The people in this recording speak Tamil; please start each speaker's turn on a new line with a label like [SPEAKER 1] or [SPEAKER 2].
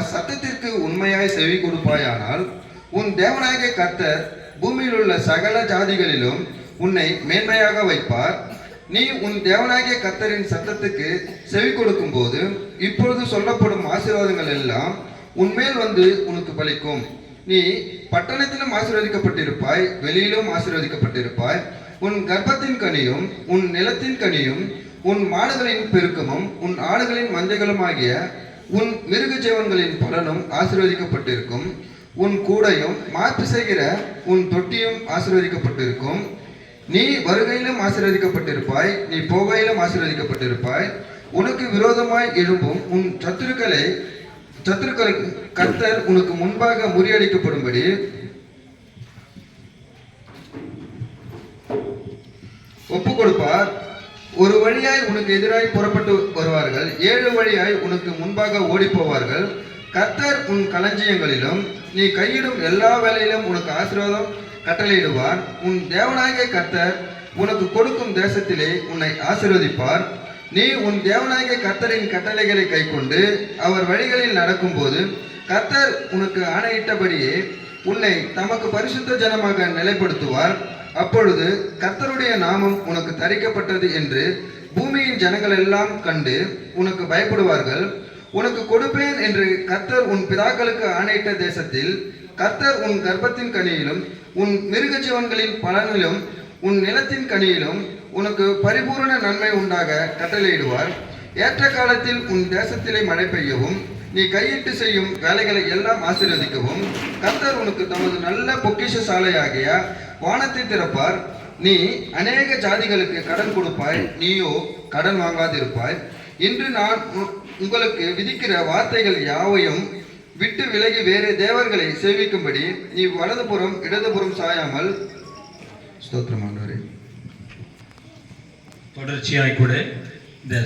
[SPEAKER 1] அவர் சத்தத்திற்கு உண்மையாய் செவி கொடுப்பாயானால் உன் தேவனாகிய கர்த்தர் பூமியில் உள்ள சகல ஜாதிகளிலும் உன்னை மேன்மையாக வைப்பார். நீ உன் தேவனாகிய கர்த்தரின் சத்தத்துக்கு செவி கொடுக்கும் போது இப்பொழுது சொல்லப்படும் ஆசீர்வாதங்கள் எல்லாம் உன்மேல் வந்து உனக்கு பலிக்கும். நீ பட்டணத்திலும் ஆசீர்வதிக்கப்பட்டிருப்பாய், வெளியிலும் ஆசீர்வதிக்கப்பட்டிருப்பாய். உன் கர்ப்பத்தின் கனியும் உன் நிலத்தின் கனியும் உன் மாடுகளின் பெருக்கமும் உன் ஆடுகளின் மந்தைகளும் ஆகிய உன் மிருக ஜீவன்களின் பலனும் ஆசீர்வதிக்கப்பட்டிருக்கும். உன் கூடையும் மாற்று செய்கிற உன் தொட்டியும் ஆசீர்வதிக்கப்பட்டிருக்கும். நீ வருகையிலும் ஆசீர்வதிக்கப்பட்டிருப்பாய், நீ போகையிலும் ஆசீர்வதிக்கப்பட்டிருப்பாய். உனக்கு விரோதமாய் எழும்பும் உன் சத்துருக்களுக்கு கர்த்தர் உனக்கு முன்பாக முறியடிக்கப்படும்படி ஒப்பு கொடுப்பார். ஒரு வழியாய் உனக்கு எதிராய் புறப்பட்டு வருவார்கள், 7 வழியாய் உனக்கு முன்பாக ஓடி போவார்கள். கர்த்தர் உன் களஞ்சியங்களிலும் நீ கையிடும் எல்லா வேலையிலும் உனக்கு ஆசீர்வாதம் கட்டளையிடுவார். உன் தேவனாகிய கர்த்தர் உனக்கு கொடுக்கும் தேசத்திலே உன்னை ஆசீர்வதிப்பார். நீ உன் தேவனாகிய கர்த்தரின் கட்டளைகளை கைக்கொண்டு அவர் வழிகளில் நடக்கும்போது கர்த்தர் உனக்கு ஆணையிட்டபடியே உன்னை தமக்கு பரிசுத்த ஜனமாக நிலைப்படுத்துவார். அப்பொழுது கர்த்தருடைய நாமம் உனக்கு தரிக்கப்பட்டது என்று பூமியின் ஜனங்கள் எல்லாம் கண்டு உனக்கு பயப்படுவார்கள். உனக்கு கொடுப்பேன் என்று கர்த்தர் உன் பிதாக்களுக்கு ஆணையிட்ட தேசத்தில் கர்த்தர் உன் கர்ப்பத்தின் கனியிலும் உன் மிருக ஜீவன்களின் பலனிலும் உன் நிலத்தின் கனியிலும் உனக்கு பரிபூரண நன்மை உண்டாக கட்டளையிடுவார். ஏற்ற காலத்தில் உன் தேசத்திலே மழை பெய்யவும் நீ கையிட்டு செய்யும் வேலைகளை எல்லாம் ஆசீர்வதிக்கவும் கர்த்தர் உனக்கு தமது நல்ல பொக்கிஷ சாலையாகிய வானத்தை திறப்பார். நீ அநேக ஜாதிகளுக்கு கடன் கொடுப்பாய், நீயோ கடன் வாங்காதிருப்பாய். இன்று நான் உங்களுக்கு விதிக்கிற வார்த்தைகள் யாவையும் விட்டு விலகி வேறு தேவர்களை சேவிக்கும்படி நீ வலதுபுறம் இடதுபுறம் சாயாமல். ஸ்தோத்திரம் ஆண்டவரே.
[SPEAKER 2] தொடர்ச்சியாய் கூட இந்த